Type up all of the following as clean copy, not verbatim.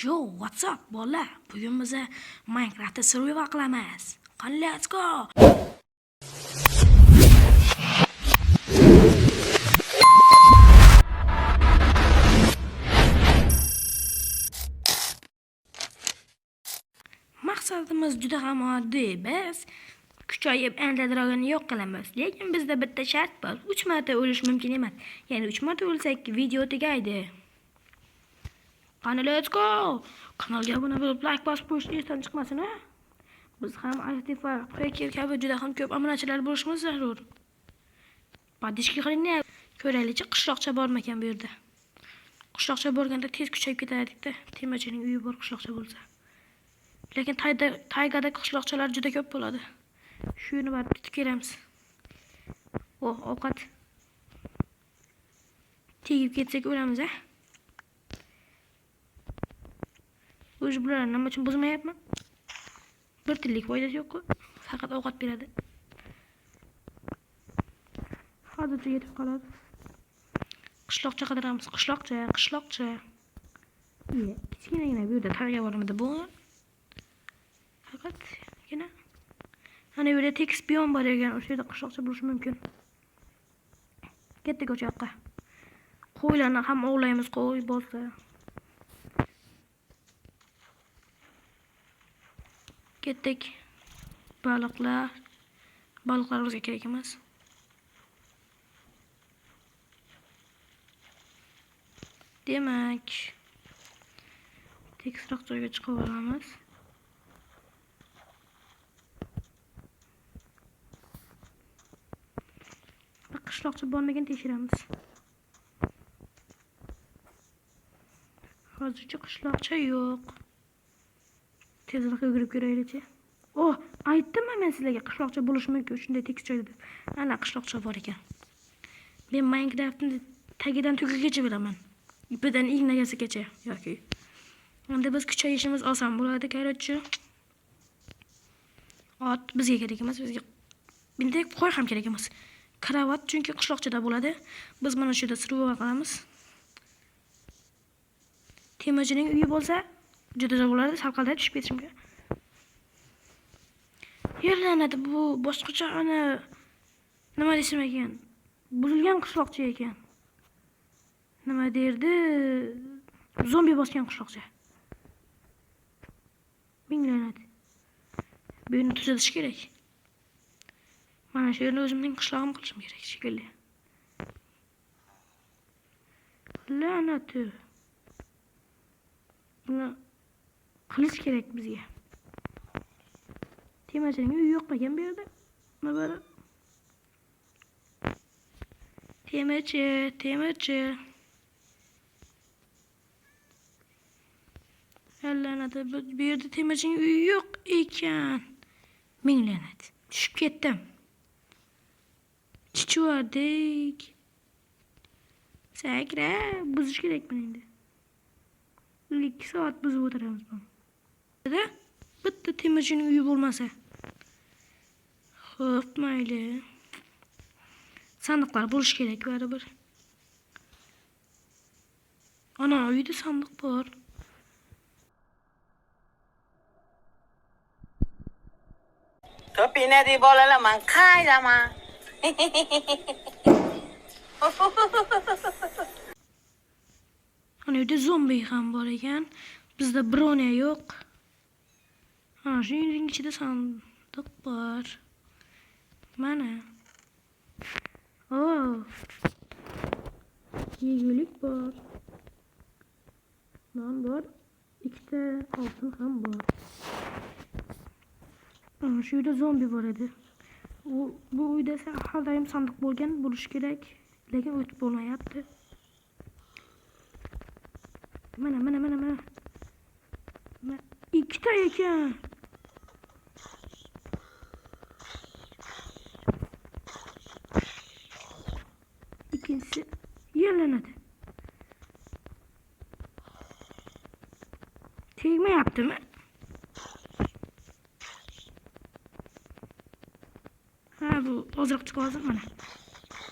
Yo, what's up, bola? Bugun biz Minecraftda survival qilamiz. Qani, let's go. Maqsadimiz juda ham oddiy. Biz kuchayib Enderdragonni yo'q qilamiz. Lekin bizda bitta shart bor. 3 marta o'lish mumkin emas. Ya'ni 3 marta o'lsak video tugaydi. Qani, let's go. Kanalga obuna bo'lib, like bosib qo'yish esdan chiqmasin, ha? Biz ham aktiv va hacker kabi juda ham ko'p obunachilar bo'lishimiz zarur. Podishki qilinglar. Ko'raylikchi qishloqcha bormakan bu yerda. Qishloqcha borganda tez kuchayib ketardik-da. Temirchining uyi bor qishloqcha bo'lsa. Lekin taygada qishloqchalar juda ko'p bo'ladi. Shuni barib tutib kelamiz. Ovqat tegib ketsak o'lamiz, ha? O'zi bularni nima uchun buzmayapman? Bir tillik foydasi yo'q-ku. Faqat ovqat beradi. Hozircha yetib qoladi. Qishloqcha qidiramiz. Qishloqcha. Kichkinagina bu yerda tayga bormidi bu? Faqatgina. Ana bu yerda tekis biyon bor ekan, o'sha yerda qishloqcha bo'lishi mumkin. Ketdik o'sha yoqqa. Qo'ylarni ham ovlaymiz, qo'y bo'lsa. Ketdik. Baliqlar bizga kerak emas. Demak, tekisroq joyga chiqib olamiz. Qishloqcha bormagan tekshiramiz. Hozircha qishloqcha yo'q. Tezroq yugurib ko'raylikchi. Aytdim-mi men sizlarga qishloqcha bo'lishi mumkin, shunday tekis joyda. Ana qishloqcha bor ekan. Men Minecraftni tagidan tugigacha bilaman. İpidan ignagasigacha yoki. Endi biz kuchayishimiz oson bo'ladi, короче. Ot bizga kerak emas, bizga bunday qo'y ham kerak emas. Kravat chunki qishloqchada bo'ladi. Biz mana shu yerda survival qilamiz. Temirchining uyi bo'lsa, juda zo'r bo'ladi, salqalda tushib ketishimga. Yerlanadi bu boshqacha ana nima desam ekan? Buzilgan qishloqcha ekan. Nima derdi? Zombi bosgan qishloqcha. Minglanadi. Buni tuzatish kerak. Mana shu yerni o'zimning qishlog'im qilishim kerak shekilli. La'nati. Buni qilish kerak bizga. Temirchining uyi yo'q ekan bu yerda. Nima bor? Temirchi. La'nati, bu yerda temirchining uyi yo'q ekan. Minglanadi. Tushib ketdim. Chichvardik. Sakra, buzish kerak buni endi. 2 soat buzib o'tiramiz buni. Bitta temirchining uyi bo'lmasa. Xo'p, mayli. Sandiqlar bo'lish kerak baribir. Ana, uyda sandiq bor. Ko'pina deb bolalar qaydaman. Ana uyda zombi ham bor ekan. Bizda broniya yo'q. Shu yerning ichida sandiq bor. Mana. Yegulik bor. Non bor. 2 ta oltin ham bor. Shu yerda zombi bor edi. Bu uyda har doim sandiq bo'lgan bo'lish kerak, lekin o'tib bo'lmayapti. Mana. 2 ta ekan. İkincisi yerlanadi. Tegma yaptımı? Bu ozroq chiqib hozir mana.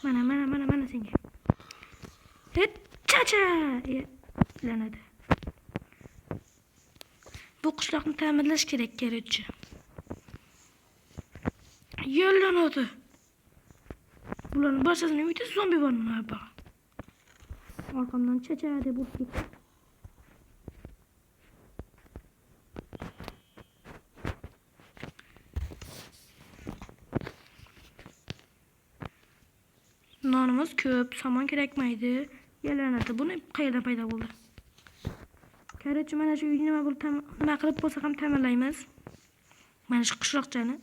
Mana senga. Chacha! Yerlanadi. Bu qishloqni ta'mirlash kerak kerakchi. Yo'llanadi. Bularning barchasini uyda zombi bormi bor. Orqamdan chacha deb urib ketdi. Nonimiz ko'p, somon kerakmaydi. Yo'llanadi. Buni qayerdan paydo bo'ldi? Qarchi mana shu uyni nima bo'lib nima qilib bo'lsa ham ta'mirlaymiz. Mana shu qishloqchani.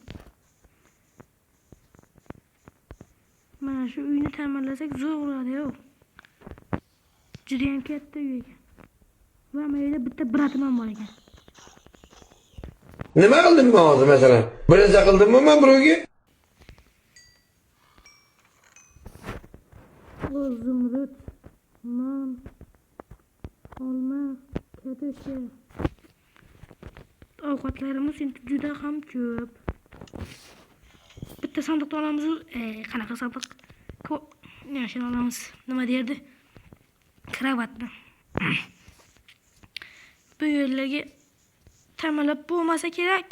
Mana shu uyni ta'mirlasak zo'r bo'ladi-ku. Juda ham katta uy ekan. Va men uyda bitta bratim ham bor ekan. Nima qildim men hozir masalan? Birinchi qildimmi men birovga? Zumrud, non, olma, kadosha. Ovqatlarimiz endi juda ham ko'p. Bitta sandiqda olamiz. Qanaqa sandiq? Nima olamiz? Nima derdi? Kravatni. Bu yerlarga ta'mirlab bo'lmasa kerak.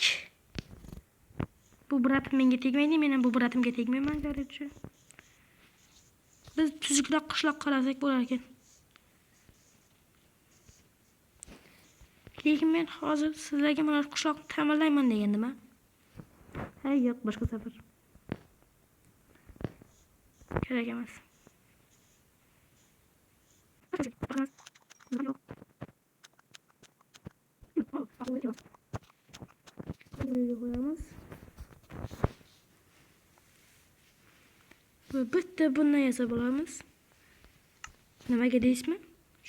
Bu bratim menga tegmaydi, men ham bu bratimga tegmayman, qarchi. Biz tuzuklar qishloq qarasak bo'lar ekan. Lekin men hozir sizlarga mana shu qishloqni ta'mirlayman degandim-a. Yo'q, boshqa safar. Kerak emas. Qo'yamiz. Va bitta bundan yasab olamiz. Nimaga deysizmi?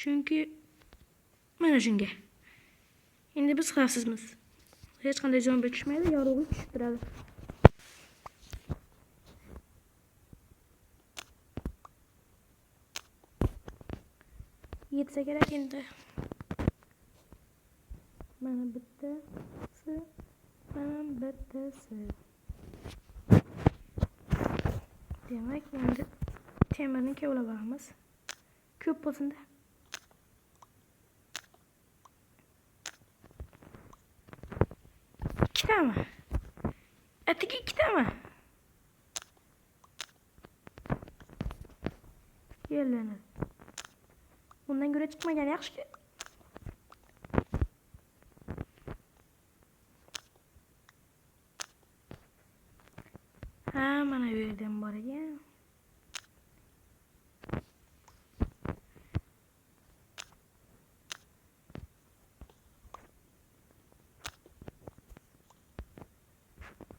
Chunki mana shunga. Endi biz xavfsizmiz. Hech qanday zombi tushmaydi, yorug'lik tushib turadi. Yetsa kerak endi. Mana bittasi, mana bittasi. Demak, endi temirni kavlab olamiz. Ko'p bo'lsin-da. Ikkitami? Atiga ikkitami? Yo'llanadi. Bundan ko'ra chiqmagan yaxshi-ku. Mana bu yerdan bor ekan.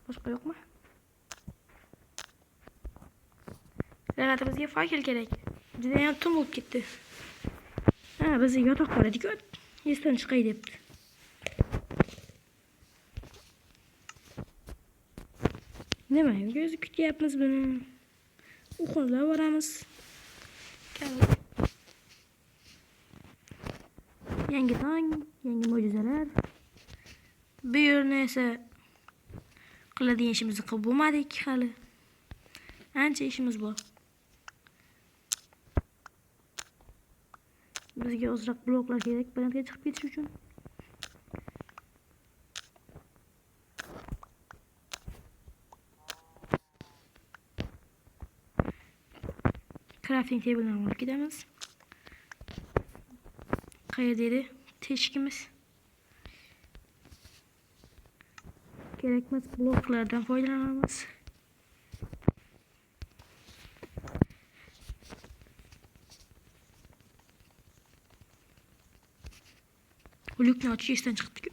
Boshqa yo'qmi? La'natimizga fakir kerak. Juda ham tum bo'lib ketdi. Bizga yotoq bor edi-ku. Esdan chiqay debdi. Nima, o'zi kutyapmiz buni. Uxlab boramiz. Yangi tong, yangi mo'jizalar. Bu yerni esa qiladigan ishimizni qilib bo'lmadik hali. Ancha ishimiz bor. Bizga ozroq bloklar kerak, balandga chiqib ketish uchun. Crafting table'dan olib ketamiz. Qayerda edi? Teshikimiz. Kerakmas bloklardan foydalanamiz. Lukni ochish esdan chiqdi-ku.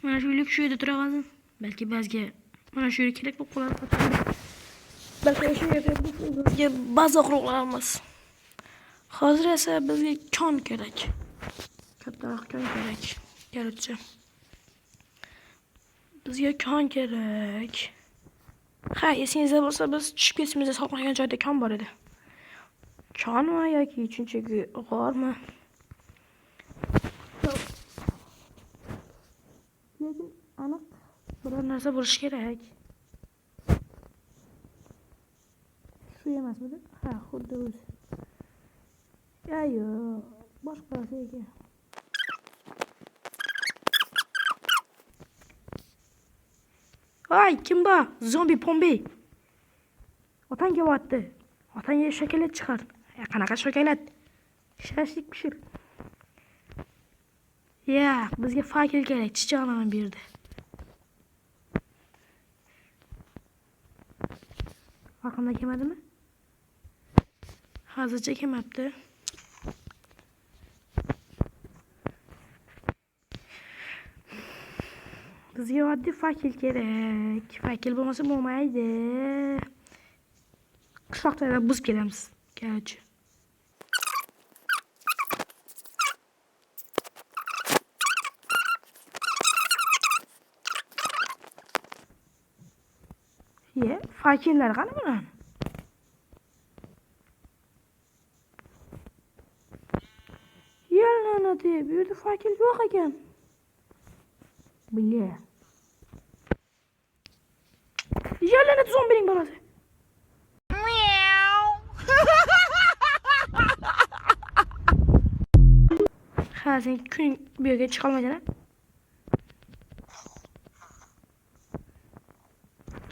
Mana shu luk shu yerda tura qolsin. Balki bizga mana shu yerga kerak bo'lib qolar. Balki shu yerda bizga ba'zi quruqlarimiz. Hozir esa bizga kon kerak. Kattaroq kon kerak. Yaratcha. Bizga kon kerak. Esingizda bo'lsa biz tushib ketishimizda saqlagan joyda kon bor edi. Konmi yoki shunchaki g'ormi? Lekin aniq biror narsa bo'lishi kerak. Shu emasmidi? Xuddi o'zi. Yo'q. boshqasiga. Ay, kim bu? Zombi pombi. Otang kelyapti. Otangga shokolat chiqar. Qanaqa shokolat? Shashlik pishir. Ya, bizga fakir kerak. Chichog'ini berdi. Aqlda kelmadimi? Hozircha kelmabdi. Bizga oddiy fakil kerak. Fakil bo'lmasa bo'lmaydi. Qishloqda buz kelamiz. Kelchi. Ye, fakillar qani bular? Yalana deb, bu yerda fakil yo'q ekan. Bile. Yalana zombining bolasi. Ha, sen kun bu yerga chiqa olmaysan.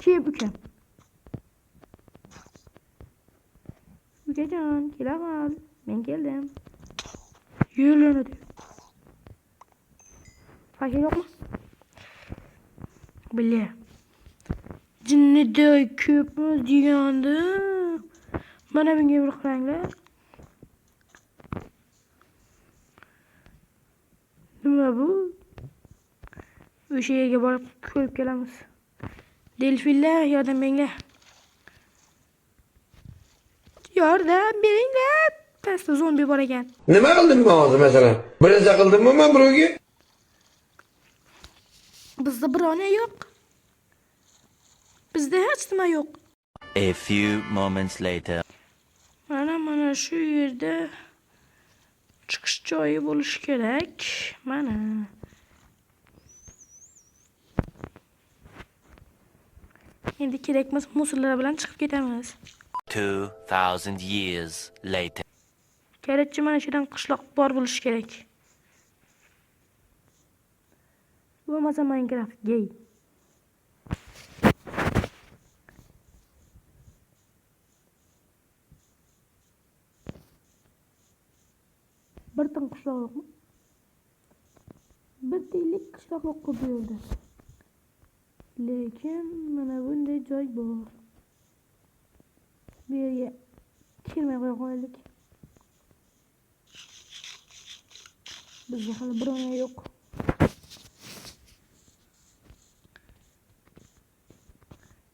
Kim ukam? Ukajon, kela qol. Men keldim. Yalana deb. Fakir yo'qmi? Bile. Jinnida ko'pmiz deganda. Mana bunga bir qaranglar. Nima bu? O'sha yerga borib ko'rib kelamiz. Delfinlar, yordam beringlar. Yordam beringlar. Pastda zombi bor ekan. Nima qildim men hozir masalan? Birinchi qildimmi men birovga? Bizda birone yo'q. Bizda hech nima yo'q. A few moments later. Mana shu yerda chiqish joyi bo'lishi kerak. Mana. Endi kerakmas musullar bilan chiqib ketamiz. 2000 years later. Kerakchi mana shu yerdan qishloq bor bo'lishi kerak. Bo'lmasa Minecraft gay. Bir tane qishloq yo'qmi? Bir tiyinlik qishloq yo'q bu yerda. Lekin mana bunday joy bor. Bu yerga kirmay qo'ya qo'yaylik. Bizga hali birone yo'q.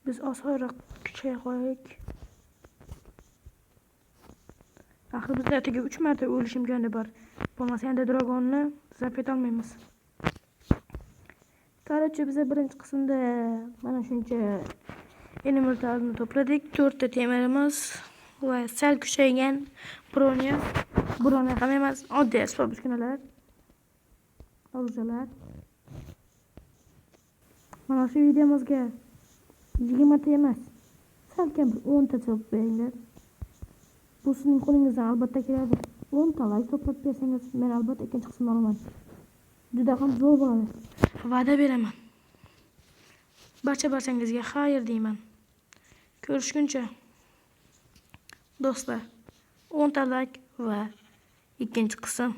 Biz osonroq kuchaya qo'yaylik. Axir bizda atigi 3 marta o'lish imkoni bor. Bo'lmasa endi dragonni zabt eta olmaymiz. Qarachi biz birinchi qismda mana shuncha elementarni to'pladik. 4 ta temirimiz va sal kuchaygan bronya ham emas, oddiy asbob uskunalar. Orujalar. Mana shu videomizga 20 ta emas, salkam 10 ta to'plab beringlar. Bu sizning qo'lingizdan albatta keladi. 10 ta like to'plab bersangiz, men albatta ikkinchi qismni olaman. Juda ham zo'r bo'ladi. Va'da beraman. Barchangizga xayr deyman. Ko'rishguncha. Do'stlar, 10 ta like va ikkinchi qism